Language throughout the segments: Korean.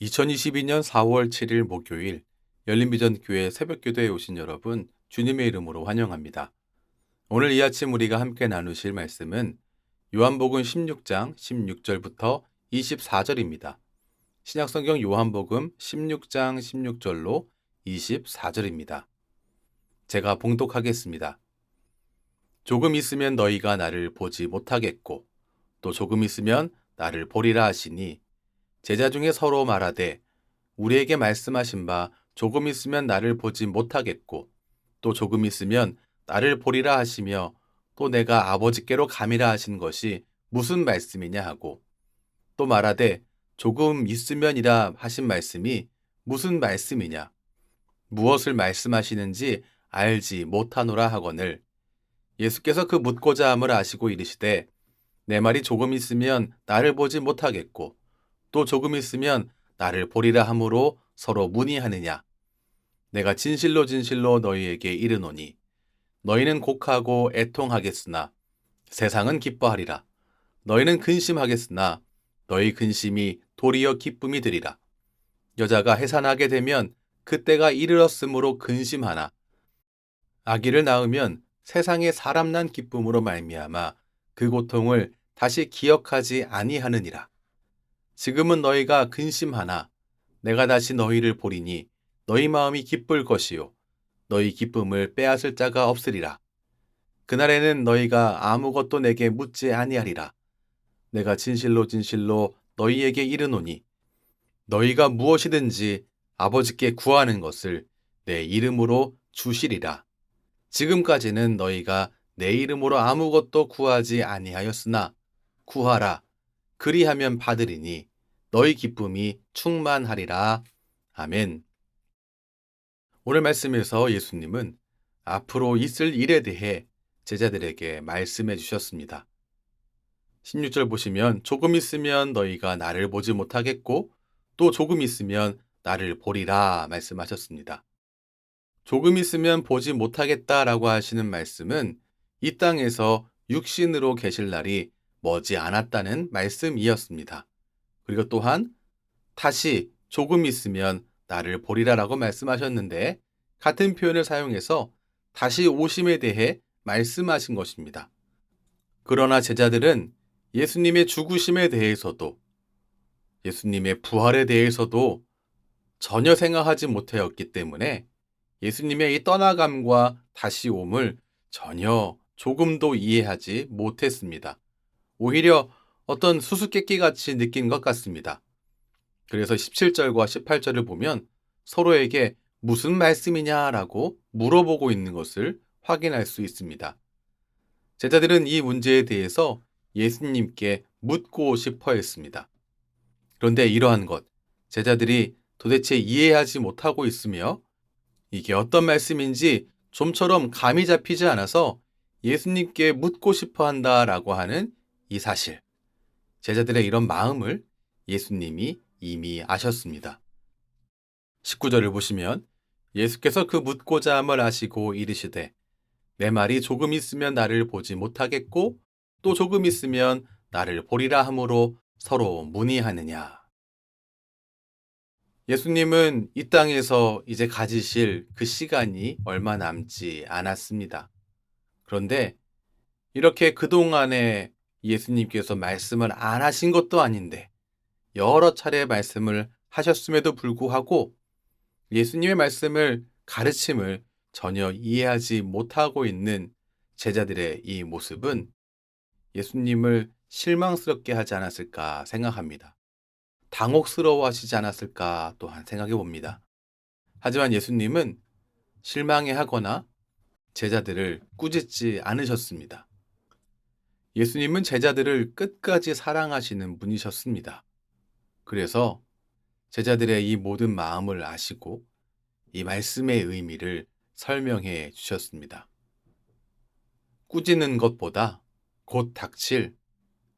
2022년 4월 7일 목요일 열린비전교회 새벽기도에 오신 여러분 주님의 이름으로 환영합니다. 오늘 이 아침 우리가 함께 나누실 말씀은 요한복음 16장 16절부터 24절입니다. 신약성경 요한복음 16장 16절로 24절입니다. 제가 봉독하겠습니다. 조금 있으면 너희가 나를 보지 못하겠고 또 조금 있으면 나를 보리라 하시니 제자 중에 서로 말하되 우리에게 말씀하신 바 조금 있으면 나를 보지 못하겠고 또 조금 있으면 나를 보리라 하시며 또 내가 아버지께로 감이라 하신 것이 무슨 말씀이냐 하고 또 말하되 조금 있으면이라 하신 말씀이 무슨 말씀이냐 무엇을 말씀하시는지 알지 못하노라 하거늘 예수께서 그 묻고자 함을 아시고 이르시되 내 말이 조금 있으면 나를 보지 못하겠고 또 조금 있으면 나를 보리라 함으로 서로 문의하느냐. 내가 진실로 진실로 너희에게 이르노니 너희는 곡하고 애통하겠으나 세상은 기뻐하리라. 너희는 근심하겠으나 너희 근심이 도리어 기쁨이 되리라. 여자가 해산하게 되면 그때가 이르렀으므로 근심하나 아기를 낳으면 세상에 사람 난 기쁨으로 말미암아 그 고통을 다시 기억하지 아니하느니라. 지금은 너희가 근심하나 내가 다시 너희를 보리니 너희 마음이 기쁠 것이요 너희 기쁨을 빼앗을 자가 없으리라. 그날에는 너희가 아무것도 내게 묻지 아니하리라. 내가 진실로 진실로 너희에게 이르노니 너희가 무엇이든지 아버지께 구하는 것을 내 이름으로 주시리라. 지금까지는 너희가 내 이름으로 아무것도 구하지 아니하였으나 구하라. 그리하면 받으리니 너희 기쁨이 충만하리라. 아멘. 오늘 말씀에서 예수님은 앞으로 있을 일에 대해 제자들에게 말씀해 주셨습니다. 16절 보시면 조금 있으면 너희가 나를 보지 못하겠고 또 조금 있으면 나를 보리라 말씀하셨습니다. 조금 있으면 보지 못하겠다라고 하시는 말씀은 이 땅에서 육신으로 계실 날이 머지 않았다는 말씀이었습니다. 그리고 또한 다시 조금 있으면 나를 보리라라고 말씀하셨는데 같은 표현을 사용해서 다시 오심에 대해 말씀하신 것입니다. 그러나 제자들은 예수님의 죽으심에 대해서도 예수님의 부활에 대해서도 전혀 생각하지 못하였기 때문에 예수님의 이 떠나감과 다시 옴을 전혀 조금도 이해하지 못했습니다. 오히려 어떤 수수께끼 같이 느낀 것 같습니다. 그래서 17절과 18절을 보면 서로에게 무슨 말씀이냐라고 물어보고 있는 것을 확인할 수 있습니다. 제자들은 이 문제에 대해서 예수님께 묻고 싶어 했습니다. 그런데 이러한 것, 제자들이 도대체 이해하지 못하고 있으며 이게 어떤 말씀인지 좀처럼 감이 잡히지 않아서 예수님께 묻고 싶어 한다라고 하는 이 사실. 제자들의 이런 마음을 예수님이 이미 아셨습니다. 19절을 보시면 예수께서 그 묻고자 함을 아시고 이르시되 내 말이 조금 있으면 나를 보지 못하겠고 또 조금 있으면 나를 보리라 함으로 서로 문의하느냐. 예수님은 이 땅에서 이제 가지실 그 시간이 얼마 남지 않았습니다. 그런데 이렇게 그동안에 예수님께서 말씀을 안 하신 것도 아닌데 여러 차례 말씀을 하셨음에도 불구하고 예수님의 말씀을 가르침을 전혀 이해하지 못하고 있는 제자들의 이 모습은 예수님을 실망스럽게 하지 않았을까 생각합니다. 당혹스러워 하시지 않았을까 또한 생각해 봅니다. 하지만 예수님은 실망해 하거나 제자들을 꾸짖지 않으셨습니다. 예수님은 제자들을 끝까지 사랑하시는 분이셨습니다. 그래서 제자들의 이 모든 마음을 아시고 이 말씀의 의미를 설명해 주셨습니다. 꾸짖는 것보다 곧 닥칠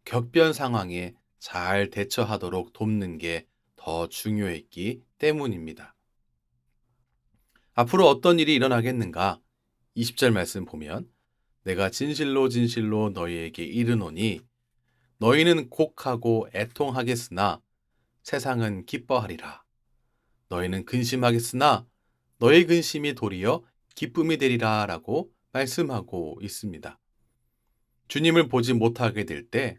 격변 상황에 잘 대처하도록 돕는 게 더 중요했기 때문입니다. 앞으로 어떤 일이 일어나겠는가? 20절 말씀 보면 내가 진실로 진실로 너희에게 이르노니 너희는 곡하고 애통하겠으나 세상은 기뻐하리라. 너희는 근심하겠으나 너희 근심이 도리어 기쁨이 되리라 라고 말씀하고 있습니다. 주님을 보지 못하게 될 때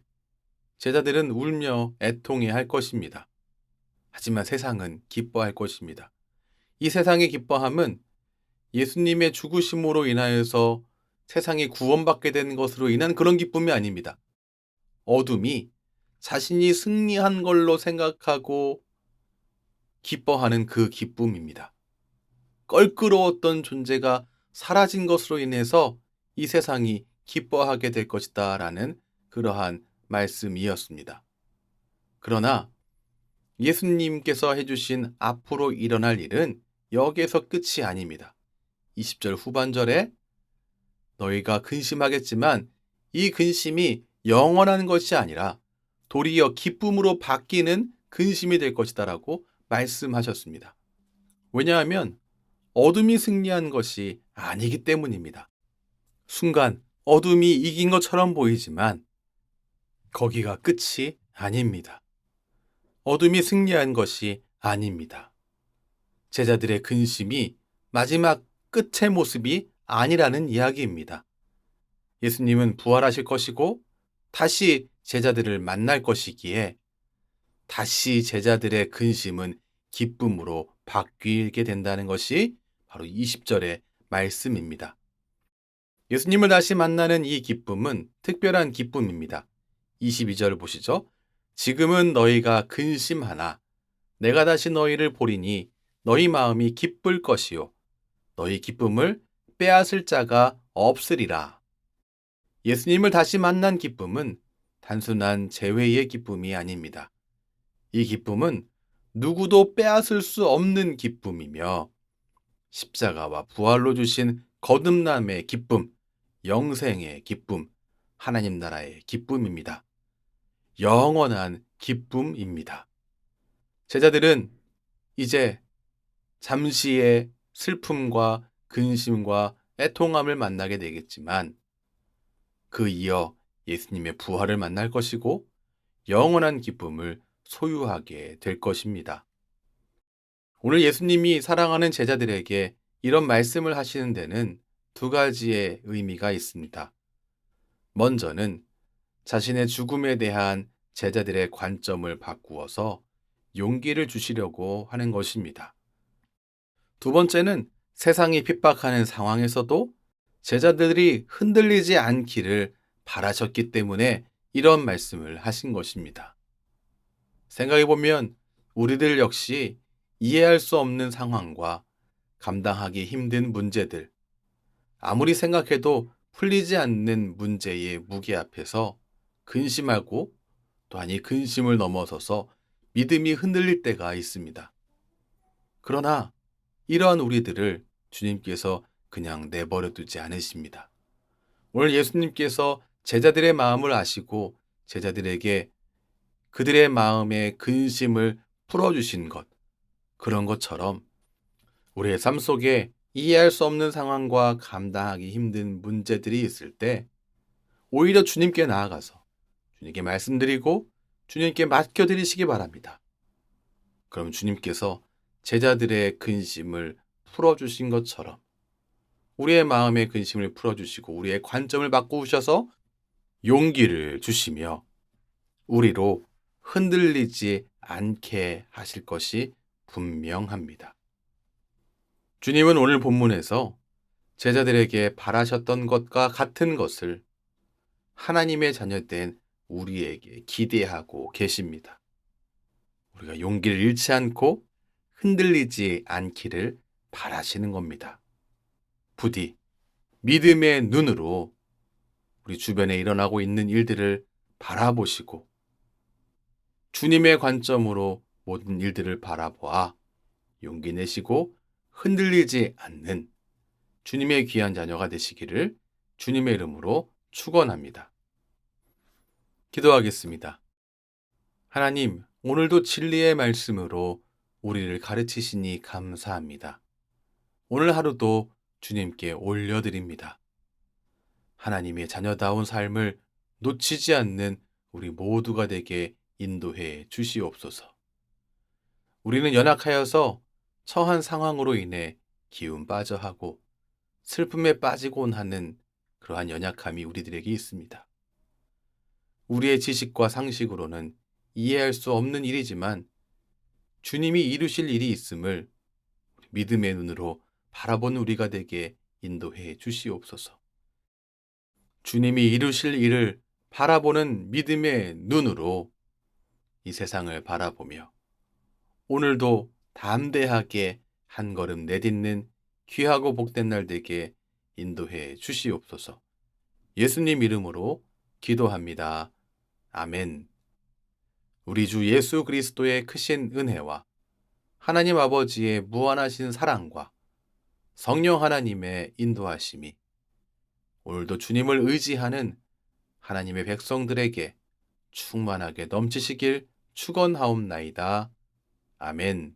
제자들은 울며 애통해 할 것입니다. 하지만 세상은 기뻐할 것입니다. 이 세상의 기뻐함은 예수님의 죽으심으로 인하여서 세상이 구원받게 된 것으로 인한 그런 기쁨이 아닙니다. 어둠이 자신이 승리한 걸로 생각하고 기뻐하는 그 기쁨입니다. 껄끄러웠던 존재가 사라진 것으로 인해서 이 세상이 기뻐하게 될 것이다 라는 그러한 말씀이었습니다. 그러나 예수님께서 해주신 앞으로 일어날 일은 여기에서 끝이 아닙니다. 20절 후반절에 너희가 근심하겠지만 이 근심이 영원한 것이 아니라 도리어 기쁨으로 바뀌는 근심이 될 것이다 라고 말씀하셨습니다. 왜냐하면 어둠이 승리한 것이 아니기 때문입니다. 순간 어둠이 이긴 것처럼 보이지만 거기가 끝이 아닙니다. 어둠이 승리한 것이 아닙니다. 제자들의 근심이 마지막 끝의 모습이 아니라는 이야기입니다. 예수님은 부활하실 것이고 다시 제자들을 만날 것이기에 다시 제자들의 근심은 기쁨으로 바뀌게 된다는 것이 바로 20절의 말씀입니다. 예수님을 다시 만나는 이 기쁨은 특별한 기쁨입니다. 22절 보시죠. 지금은 너희가 근심하나 내가 다시 너희를 보리니 너희 마음이 기쁠 것이요 너희 기쁨을 빼앗을 자가 없으리라. 예수님을 다시 만난 기쁨은 단순한 재회의 기쁨이 아닙니다. 이 기쁨은 누구도 빼앗을 수 없는 기쁨이며 십자가와 부활로 주신 거듭남의 기쁨, 영생의 기쁨, 하나님 나라의 기쁨입니다. 영원한 기쁨입니다. 제자들은 이제 잠시의 슬픔과 근심과 애통함을 만나게 되겠지만 그 이어 예수님의 부활을 만날 것이고 영원한 기쁨을 소유하게 될 것입니다. 오늘 예수님이 사랑하는 제자들에게 이런 말씀을 하시는 데는 두 가지의 의미가 있습니다. 먼저는 자신의 죽음에 대한 제자들의 관점을 바꾸어서 용기를 주시려고 하는 것입니다. 두 번째는 세상이 핍박하는 상황에서도 제자들이 흔들리지 않기를 바라셨기 때문에 이런 말씀을 하신 것입니다. 생각해보면 우리들 역시 이해할 수 없는 상황과 감당하기 힘든 문제들, 아무리 생각해도 풀리지 않는 문제의 무게 앞에서 근심하고 또한 이 근심을 넘어서서 믿음이 흔들릴 때가 있습니다. 그러나 이러한 우리들을 주님께서 그냥 내버려 두지 않으십니다. 오늘 예수님께서 제자들의 마음을 아시고 제자들에게 그들의 마음의 근심을 풀어주신 것, 그런 것처럼 우리의 삶 속에 이해할 수 없는 상황과 감당하기 힘든 문제들이 있을 때 오히려 주님께 나아가서 주님께 말씀드리고 주님께 맡겨드리시기 바랍니다. 그럼 주님께서 제자들의 근심을 풀어주신 것처럼 우리의 마음의 근심을 풀어주시고 우리의 관점을 바꾸셔서 용기를 주시며 우리로 흔들리지 않게 하실 것이 분명합니다. 주님은 오늘 본문에서 제자들에게 바라셨던 것과 같은 것을 하나님의 자녀된 우리에게 기대하고 계십니다. 우리가 용기를 잃지 않고 흔들리지 않기를 바라시는 겁니다. 부디 믿음의 눈으로 우리 주변에 일어나고 있는 일들을 바라보시고 주님의 관점으로 모든 일들을 바라보아 용기 내시고 흔들리지 않는 주님의 귀한 자녀가 되시기를 주님의 이름으로 축원합니다. 기도하겠습니다. 하나님, 오늘도 진리의 말씀으로 우리를 가르치시니 감사합니다. 오늘 하루도 주님께 올려드립니다. 하나님의 자녀다운 삶을 놓치지 않는 우리 모두가 되게 인도해 주시옵소서. 우리는 연약하여서 처한 상황으로 인해 기운 빠져하고 슬픔에 빠지곤 하는 그러한 연약함이 우리들에게 있습니다. 우리의 지식과 상식으로는 이해할 수 없는 일이지만 주님이 이루실 일이 있음을 믿음의 눈으로 바라보는 우리가 되게 인도해 주시옵소서. 주님이 이루실 일을 바라보는 믿음의 눈으로 이 세상을 바라보며 오늘도 담대하게 한 걸음 내딛는 귀하고 복된 날 되게 인도해 주시옵소서. 예수님 이름으로 기도합니다. 아멘. 우리 주 예수 그리스도의 크신 은혜와 하나님 아버지의 무한하신 사랑과 성령 하나님의 인도하심이 오늘도 주님을 의지하는 하나님의 백성들에게 충만하게 넘치시길 축원하옵나이다. 아멘.